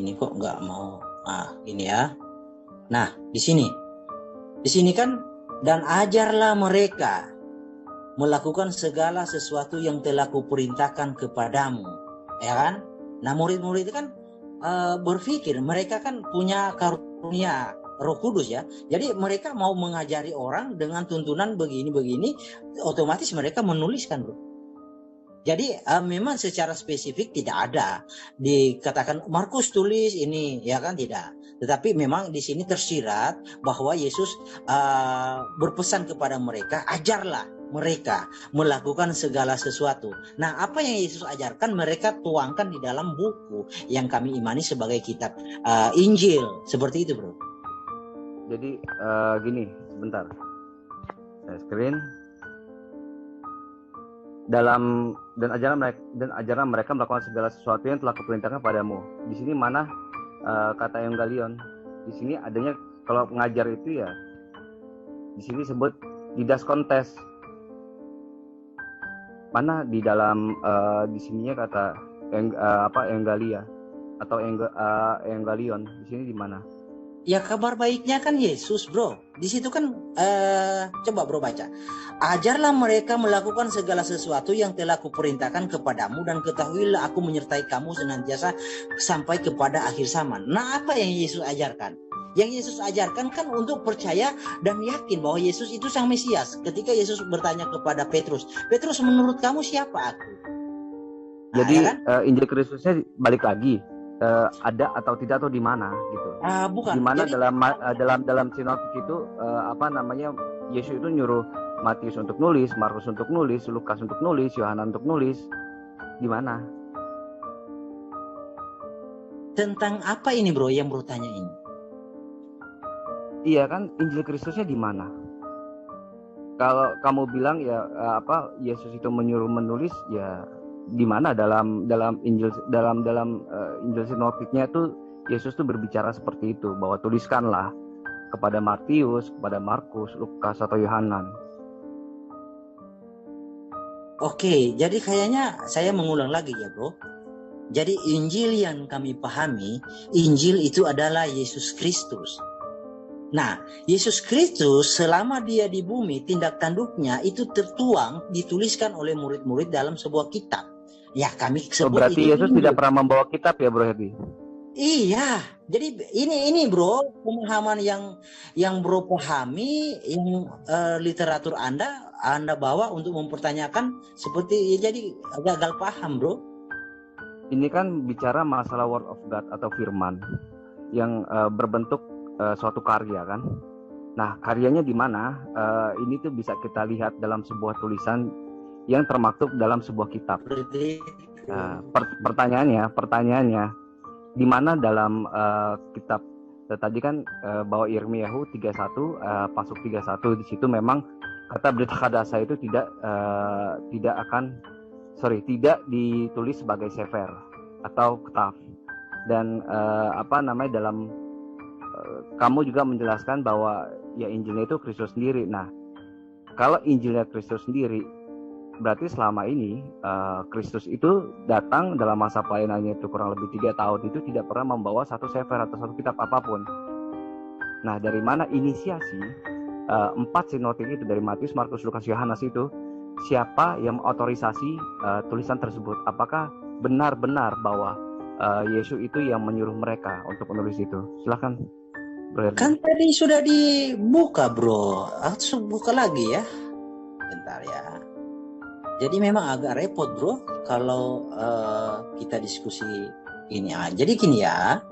S2: Ini kok nggak mau. Ini ya. Nah, di sini. Di sini kan, dan ajarlah mereka melakukan segala sesuatu yang telah kuperintahkan kepadamu. Ya kan? Nah, murid-murid itu kan berpikir, mereka kan punya karunia Roh Kudus ya. Jadi mereka mau mengajari orang dengan tuntunan begini-begini, otomatis mereka menuliskan, bro. Jadi memang secara spesifik tidak ada dikatakan Markus tulis ini, ya kan, tidak. Tetapi memang di sini tersirat bahwa Yesus berpesan kepada mereka, ajarlah mereka melakukan segala sesuatu. Nah, apa yang Yesus ajarkan mereka tuangkan di dalam buku yang kami imani sebagai kitab Injil. Seperti itu, bro.
S5: Jadi gini, sebentar. Saya screen. Dan ajaran mereka melakukan segala sesuatu yang telah kuperintahkan padamu. Di sini mana kata Evangelion? Di sini adanya, kalau mengajar itu ya, di sini sebut didas kontes. Mana di dalam di sininya kata Evangelia atau Evangelion? Di sini di mana?
S2: Ya, kabar baiknya kan Yesus, bro. Di situ kan coba bro baca. Ajarlah mereka melakukan segala sesuatu yang telah kuperintahkan kepadamu, dan ketahuilah aku menyertai kamu senantiasa sampai kepada akhir zaman. Nah, apa yang Yesus ajarkan? Yang Yesus ajarkan kan untuk percaya dan yakin bahwa Yesus itu Sang Mesias. Ketika Yesus bertanya kepada Petrus, Petrus, menurut kamu siapa aku?
S5: Jadi ya kan? Injil Kristusnya balik lagi. Ada atau tidak, atau di mana gitu?
S2: Bukan.
S5: Di mana
S2: jadi,
S5: dalam sinoptik itu Yesus itu nyuruh Matius untuk nulis, Markus untuk nulis, Lukas untuk nulis, Yohanes untuk nulis. Gimana?
S2: Tentang apa ini bro yang bro tanya ini?
S5: Iya kan, Injil Kristusnya di mana? Kalau kamu bilang ya Yesus itu menyuruh menulis, ya di mana dalam Injil Injil sinoptiknya itu Yesus tuh berbicara seperti itu, bahwa tuliskanlah kepada Matius, kepada Markus, Lukas atau Yohanes.
S2: Oke, jadi kayaknya saya mengulang lagi ya bro. Jadi Injil yang kami pahami, Injil itu adalah Yesus Kristus. Nah, Yesus Kristus selama dia di bumi, tindak tanduknya itu tertuang, dituliskan oleh murid-murid dalam sebuah kitab. Ya, kami sebut
S5: berarti Yesus
S2: Injil.
S5: tidak pernah membawa kitab ya, Bro Herdi?
S2: Iya, jadi ini bro, pemahaman yang bro pahami, yang literatur Anda bawa untuk mempertanyakan seperti jadi gagal paham, bro.
S5: Ini kan bicara masalah word of God atau firman yang berbentuk suatu karya kan. Nah, karyanya di mana? Ini tuh bisa kita lihat dalam sebuah tulisan yang termaktub dalam sebuah kitab. Pertanyaannya, di mana dalam kitab tadi kan bahwa Yirmiyahu 31 pasuk 31 di situ memang kata Brit Hadasa itu tidak ditulis sebagai sefer atau ketaf. Dan dalam kamu juga menjelaskan bahwa ya Injilnya itu Kristus sendiri. Nah, kalau Injilnya Kristus sendiri, berarti selama ini Kristus itu datang dalam masa pelayanannya itu kurang lebih 3 tahun itu tidak pernah membawa satu sefer atau satu kitab apapun. Nah, dari mana inisiasi 4 sinoptik itu dari Matius, Markus, Lukas, Yohanes itu siapa yang mengotorisasi tulisan tersebut? Apakah benar-benar bahwa Yesus itu yang menyuruh mereka untuk menulis itu? Silakan.
S2: Kan tadi sudah dibuka bro, aku buka lagi ya, bentar ya. Jadi memang agak repot bro kalau kita diskusi ini. Jadi gini ya,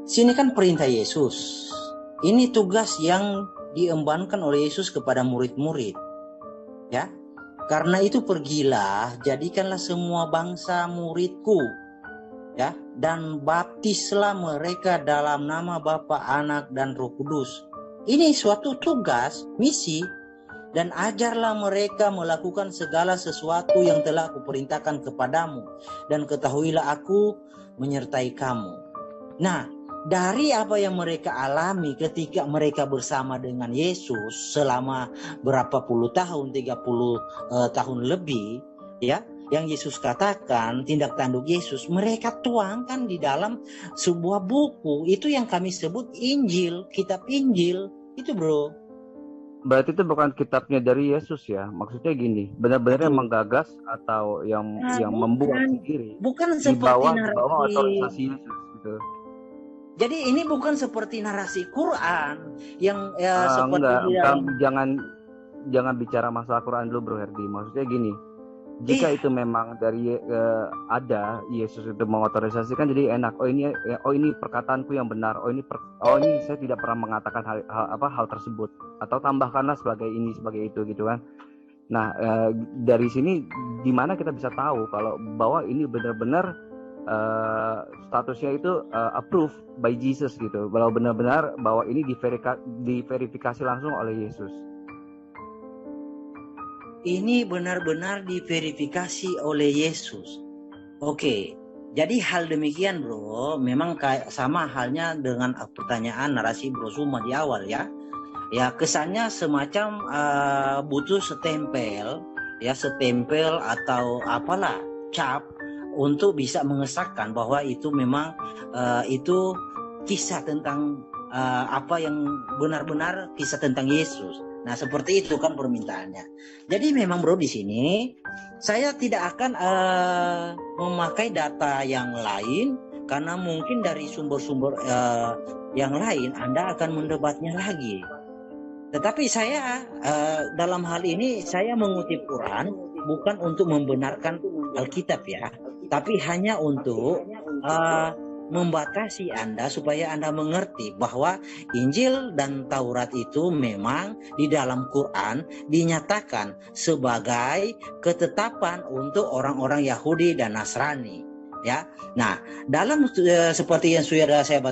S2: sini kan perintah Yesus, ini tugas yang diembankan oleh Yesus kepada murid-murid, ya. Karena itu pergilah, jadikanlah semua bangsa muridku, ya, dan baptislah mereka dalam nama Bapa, Anak, dan Roh Kudus. Ini suatu tugas, misi, dan ajarlah mereka melakukan segala sesuatu yang telah kuperintahkan kepadamu, dan ketahuilah aku menyertai kamu. Nah, dari apa yang mereka alami ketika mereka bersama dengan Yesus selama berapa puluh tahun, 30 tahun lebih, ya, yang Yesus katakan, tindak tanduk Yesus, mereka tuangkan di dalam sebuah buku. Itu yang kami sebut Injil, kitab Injil. Itu bro.
S5: Berarti itu bukan kitabnya dari Yesus ya? Maksudnya gini, benar-benar yang menggagas atau yang membuat sendiri.
S2: Bukan
S5: di
S2: seperti
S5: bawah
S2: narasi
S5: otorisasi Yesus gitu.
S2: Jadi ini bukan seperti narasi Quran yang seperti
S5: jangan bicara masalah Quran dulu Bro Herdi. Maksudnya gini, jika itu memang dari ada Yesus itu mengotorisasikan, jadi enak. Oh ini perkataanku yang benar. Oh ini saya tidak pernah mengatakan hal tersebut, atau tambahkanlah sebagai ini sebagai itu gitu kan. Nah, dari sini di mana kita bisa tahu kalau bahwa ini benar-benar statusnya itu approved by Jesus gitu, bahwa benar-benar bahwa ini diverifikasi langsung oleh Yesus.
S2: Ini benar-benar diverifikasi oleh Yesus. Oke, jadi hal demikian bro, memang kayak sama halnya dengan pertanyaan narasi Bro Suma di awal ya. Ya kesannya semacam butuh setempel atau apalah cap untuk bisa mengesahkan bahwa itu memang itu kisah tentang apa yang benar-benar kisah tentang Yesus. Nah seperti itu kan permintaannya. Jadi memang bro di sini saya tidak akan memakai data yang lain karena mungkin dari sumber-sumber yang lain Anda akan mendebatnya lagi. Tetapi saya dalam hal ini saya mengutip Quran bukan untuk membenarkan Alkitab ya, tapi hanya untuk membatasi Anda supaya Anda mengerti bahwa Injil dan Taurat itu memang di dalam Quran dinyatakan sebagai ketetapan untuk orang-orang Yahudi dan Nasrani. Ya, nah dalam seperti yang sudah saya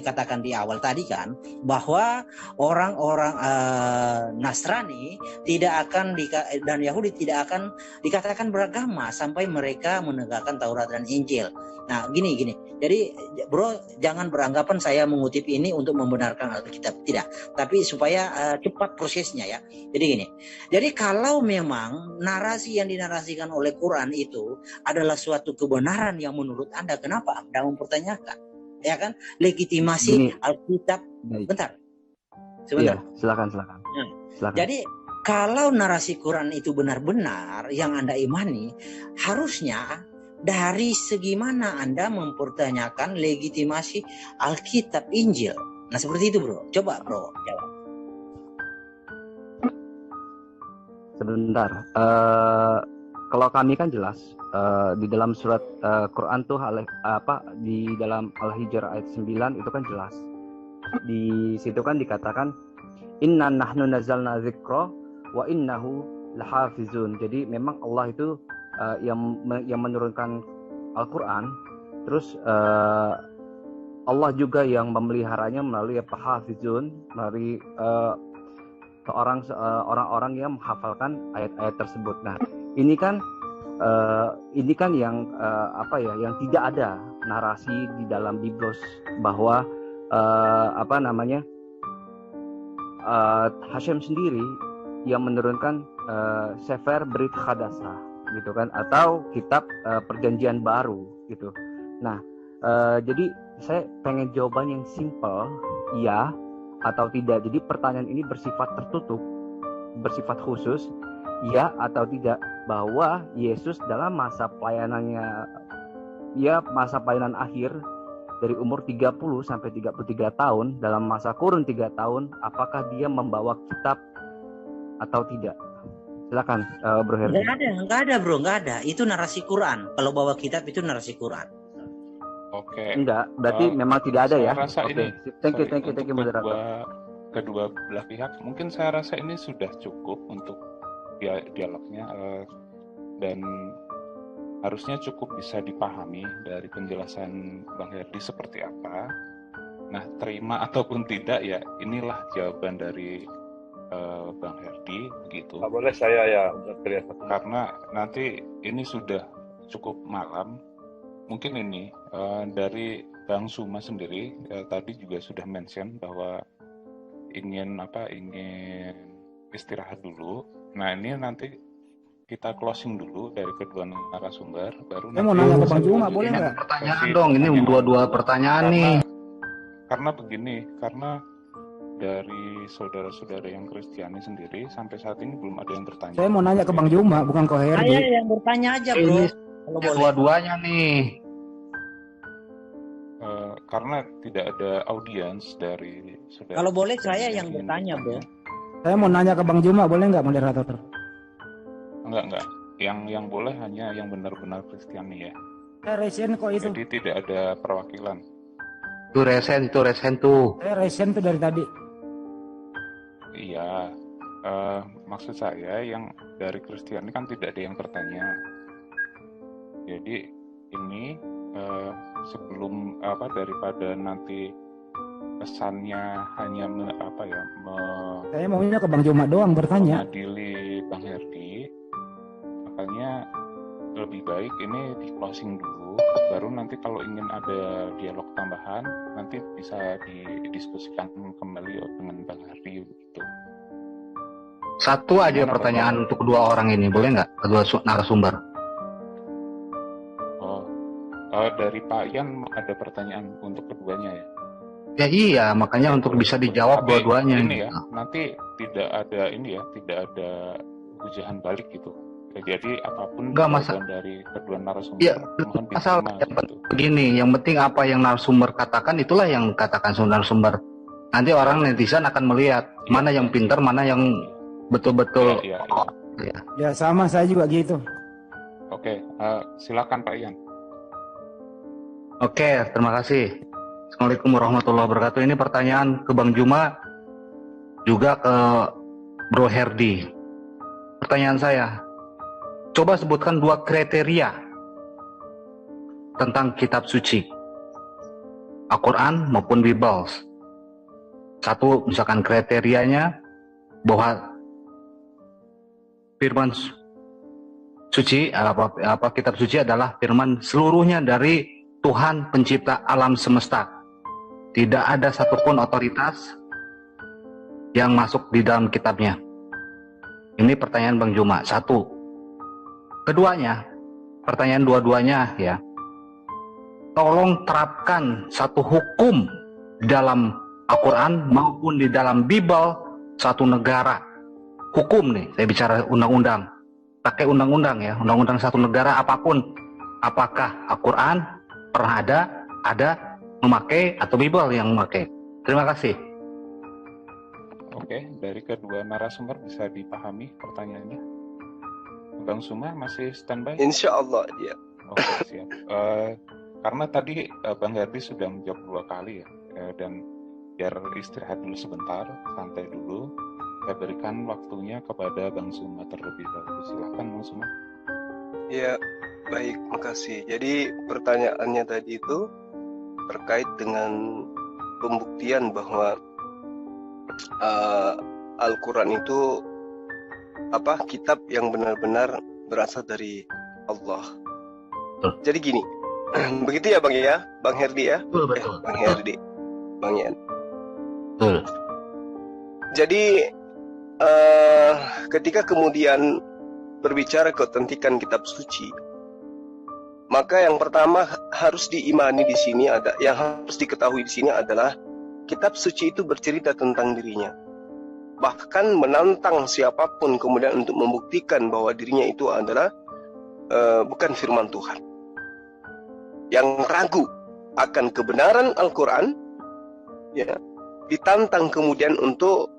S2: katakan di awal tadi kan, bahwa orang-orang Nasrani tidak akan dan Yahudi tidak akan dikatakan beragama sampai mereka menegakkan Taurat dan Injil. Nah, gini. Jadi, bro, jangan beranggapan saya mengutip ini untuk membenarkan Alkitab, tidak. Tapi supaya cepat prosesnya ya. Jadi gini. Jadi kalau memang narasi yang dinarasikan oleh Quran itu adalah suatu kebenaran yang menurut Anda, kenapa Anda mempertanyakan? Ya kan? Legitimasi Alkitab. Bentar. Sebentar.
S5: Iya, silakan.
S2: Jadi kalau narasi Quran itu benar-benar yang Anda imani, harusnya dari segi mana Anda mempertanyakan legitimasi Alkitab Injil? Nah, seperti itu, bro. Coba, bro, jawab.
S5: Sebentar. Kalau kami kan jelas di dalam surat Quran tuh di dalam Al-Hijr ayat 9 itu kan jelas. Di situ kan dikatakan inna nahnu nazzalna dzikra wa innahu lahafizun. Jadi memang Allah itu yang menurunkan Al-Quran, terus Allah juga yang memeliharanya melalui hafizun, melalui orang-orang yang menghafalkan ayat-ayat tersebut. Nah, ini kan yang yang tidak ada narasi di dalam Biblos bahwa Hashem sendiri yang menurunkan Sefer Brit Hadasah gitu kan, atau kitab perjanjian baru gitu. Nah, jadi saya pengen jawaban yang simple, iya atau tidak. Jadi pertanyaan ini bersifat tertutup, bersifat khusus, iya atau tidak, bahwa Yesus dalam masa pelayanannya, masa pelayanan akhir dari umur 30 sampai 33 tahun, dalam masa kurun 3 tahun, apakah dia membawa kitab atau tidak? Silakan, Bro Herdi.
S2: Enggak ada, bro, enggak ada. Itu narasi Quran. Kalau bawa kitab itu narasi Quran.
S3: Oke.
S5: Enggak, berarti memang tidak ada ya.
S3: Rasa
S5: Oke.
S3: ini,
S5: Thank you moderator.
S3: Kedua belah pihak, mungkin saya rasa ini sudah cukup untuk dialognya, dan harusnya cukup bisa dipahami dari penjelasan Bang Herdi seperti apa. Nah, terima ataupun tidak ya, inilah jawaban dari Bang Herdi begitu.
S6: Nggak boleh saya ya berteriak.
S3: Karena nanti ini sudah cukup malam. Mungkin ini dari Bang Suma sendiri tadi juga sudah mention bahwa ingin istirahat dulu. Nah, ini nanti kita closing dulu dari kedua narasumber, baru
S7: saya mau nanya ke Bang Juma, boleh nggak?
S4: Pertanyaan dong, ini dua pertanyaan nih.
S3: Karena begini, karena dari saudara-saudara yang Kristiani sendiri sampai saat ini belum ada yang bertanya.
S7: Saya mau nanya ke Bang Juma, bukan ke Herdi.
S2: Saya yang bertanya aja, bro. Kalau boleh.
S4: Dua-duanya nih.
S3: Karena tidak ada audiens dari saudara.
S2: Kalau boleh saya yang bertanya, bro.
S7: Saya mau nanya ke Bang Juma, boleh nggak moderator?
S3: Enggak. Yang boleh hanya yang benar-benar Kristiani ya.
S7: Saya resen kok itu.
S3: Jadi tidak ada perwakilan.
S4: Itu resen tuh.
S7: Saya resen tuh dari tadi.
S3: Iya, maksud saya yang dari Kristiani kan tidak ada yang bertanya. Jadi ini sebelum daripada nanti pesannya hanya
S7: saya maunya ke Bang Juma doang bertanya.
S3: Mengadili Bang Herdi, makanya lebih baik ini di closing dulu, baru nanti kalau ingin ada dialog tambahan nanti bisa didiskusikan kembali dengan Bang Herdi begitu.
S4: Satu aja pertanyaan untuk kedua orang ini, boleh nggak? Kedua narasumber.
S3: Dari Pak Yan ada pertanyaan untuk keduanya ya?
S4: Ya iya, makanya untuk bisa dijawab dua-duanya.
S3: Ini ya, nanti tidak ada ujian balik gitu. Jadi apapun jawaban dari kedua narasumber,
S4: ya,
S3: mohon
S4: asal
S3: diterima gitu.
S4: Begini, yang penting apa yang narasumber katakan, itulah yang katakan narasumber. Nanti orang netizen akan melihat mana yang pintar, mana yang betul-betul.
S7: Ya sama, saya juga gitu.
S3: Oke, silakan Pak Ian.
S8: Oke, terima kasih. Assalamualaikum warahmatullahi wabarakatuh. Ini pertanyaan ke Bang Juma, juga ke Bro Herdi. Pertanyaan saya, coba sebutkan 2 kriteria tentang kitab suci, Al-Quran maupun Bible. Satu, misalkan kriterianya bahwa firman suci, kitab suci adalah firman seluruhnya dari Tuhan pencipta alam semesta. Tidak ada satupun otoritas yang masuk di dalam kitabnya. Ini pertanyaan Bang Juma. Satu. Keduanya, pertanyaan dua-duanya ya. Tolong terapkan satu hukum di dalam Al-Quran maupun di dalam Bible satu negara. Hukum nih, saya bicara undang-undang. Pakai undang-undang ya, undang-undang satu negara apapun. Apakah Al-Quran pernah ada memakai atau Bible yang memakai? Terima kasih.
S3: Oke, dari kedua narasumber bisa dipahami pertanyaannya. Bang Suma masih standby?
S1: Insya Allah, ya.
S3: Oke, siap. Karena tadi Bang Herdi sudah menjawab 2 kali ya, dan biar istirahat dulu sebentar, santai dulu. Saya berikan waktunya kepada Bang Suma terlebih dahulu. Silakan Bang Suma.
S1: Ya, baik, makasih. Jadi pertanyaannya tadi itu terkait dengan pembuktian bahwa Al-Quran itu kitab yang benar-benar berasal dari Allah. Jadi gini, begitu ya Bang Herdi ya?
S8: Betul.
S1: Bang Herdi, Bang Yan.
S8: Betul.
S1: Jadi ketika kemudian berbicara keautentikan kitab suci, maka yang pertama harus diimani di sini yang harus diketahui di sini adalah kitab suci itu bercerita tentang dirinya. Bahkan menantang siapapun kemudian untuk membuktikan bahwa dirinya itu adalah bukan firman Tuhan. Yang ragu akan kebenaran Al-Quran, ya, ditantang kemudian untuk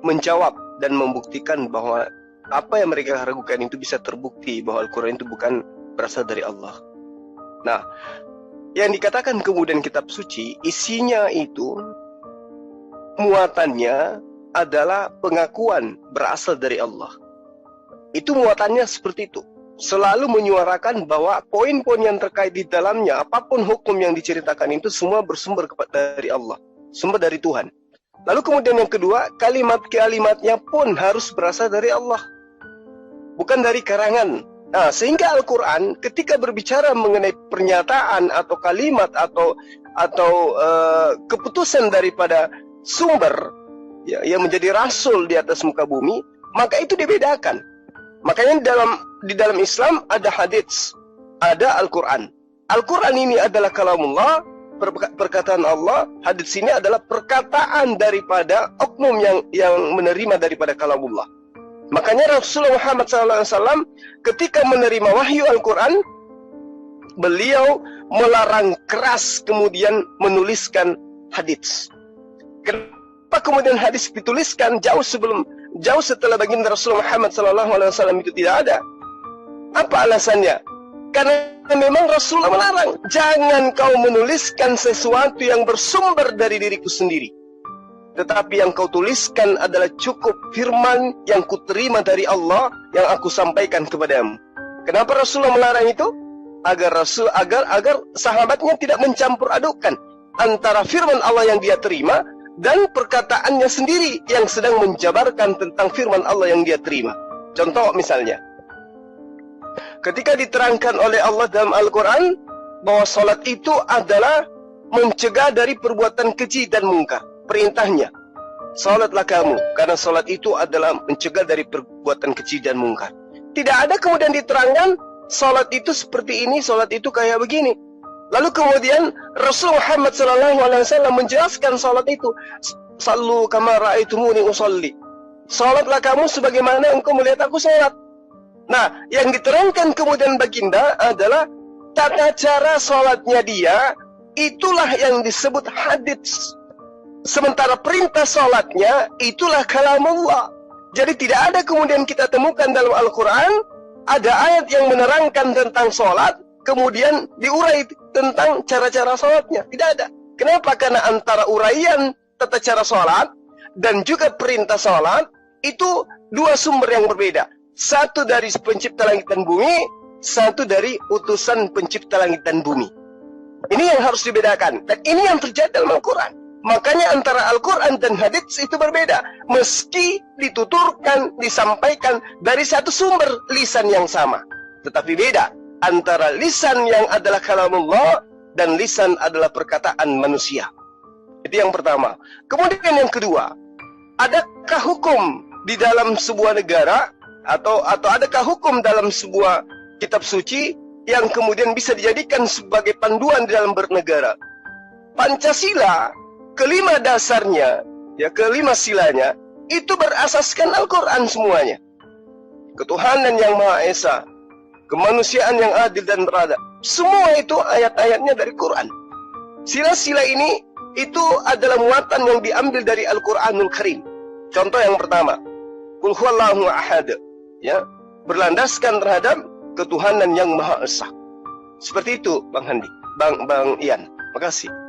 S1: menjawab dan membuktikan bahwa apa yang mereka ragukan itu bisa terbukti bahwa Al-Quran itu bukan berasal dari Allah. Nah, yang dikatakan kemudian kitab suci, isinya itu muatannya adalah pengakuan berasal dari Allah. Itu muatannya seperti itu. Selalu menyuarakan bahwa poin-poin yang terkait di dalamnya, apapun hukum yang diceritakan itu semua bersumber dari Allah, sumber dari Tuhan. Lalu kemudian yang kedua, kalimat-kalimatnya pun harus berasal dari Allah, bukan dari karangan. Nah, sehingga Al-Quran ketika berbicara mengenai pernyataan atau kalimat atau keputusan daripada sumber ya, yang menjadi rasul di atas muka bumi, maka itu dibedakan. Makanya di dalam Islam ada hadits, ada Al-Quran. Al-Quran ini adalah kalamullah, perkataan Allah. Hadits ini adalah perkataan daripada oknum yang menerima daripada kalamullah. Makanya Rasulullah Muhammad SAW ketika menerima wahyu Al-Quran, beliau melarang keras kemudian menuliskan hadits. Kenapa kemudian hadis dituliskan jauh setelah baginda Rasulullah Muhammad SAW itu tidak ada? Apa alasannya? Karena memang Rasulullah melarang, jangan kau menuliskan sesuatu yang bersumber dari diriku sendiri, tetapi yang kau tuliskan adalah cukup firman yang kuterima dari Allah yang aku sampaikan kepadamu. Kenapa Rasulullah melarang itu? Agar sahabatnya tidak mencampur adukkan antara firman Allah yang dia terima dan perkataannya sendiri yang sedang menjabarkan tentang firman Allah yang dia terima. Contoh misalnya, ketika diterangkan oleh Allah dalam Al-Quran bahwa salat itu adalah mencegah dari perbuatan keji dan mungkar. Perintahnya, salatlah kamu, karena salat itu adalah mencegah dari perbuatan keji dan mungkar. Tidak ada kemudian diterangkan salat itu seperti ini, salat itu kayak begini. Lalu kemudian Rasulullah Muhammad SAW menjelaskan salat itu, sallu kama ra'aitumuni usolli. Salatlah kamu sebagaimana engkau melihat aku salat. Nah, yang diterangkan kemudian baginda adalah tata cara salatnya dia, itulah yang disebut hadits. Sementara perintah salatnya itulah kalamullah. Jadi tidak ada kemudian kita temukan dalam Al-Quran ada ayat yang menerangkan tentang salat, kemudian diurai tentang cara-cara sholatnya. Tidak ada. Kenapa? Karena antara uraian tata cara sholat dan juga perintah sholat itu dua sumber yang berbeda. Satu dari pencipta langit dan bumi, satu dari utusan pencipta langit dan bumi. Ini yang harus dibedakan. Dan ini yang terjadi dalam Al-Quran. Makanya antara Al-Quran dan hadits itu berbeda. Meski dituturkan, disampaikan dari satu sumber lisan yang sama. Tetapi beda antara lisan yang adalah kalamullah dan lisan adalah perkataan manusia. Itu yang pertama. Kemudian yang kedua, adakah hukum di dalam sebuah negara atau adakah hukum dalam sebuah kitab suci yang kemudian bisa dijadikan sebagai panduan di dalam bernegara? Pancasila, kelima dasarnya, ya kelima silanya, itu berasaskan Al-Quran semuanya. Ketuhanan yang Maha Esa, kemanusiaan yang adil dan beradab, semua itu ayat-ayatnya dari Quran. Sila-sila ini itu adalah muatan yang diambil dari Al-Quranul Karim. Contoh yang pertama, Qul huwallahu ahad, ya, berlandaskan terhadap ketuhanan yang Maha Esa. Seperti itu, Bang Handi, Bang Ian. Makasih.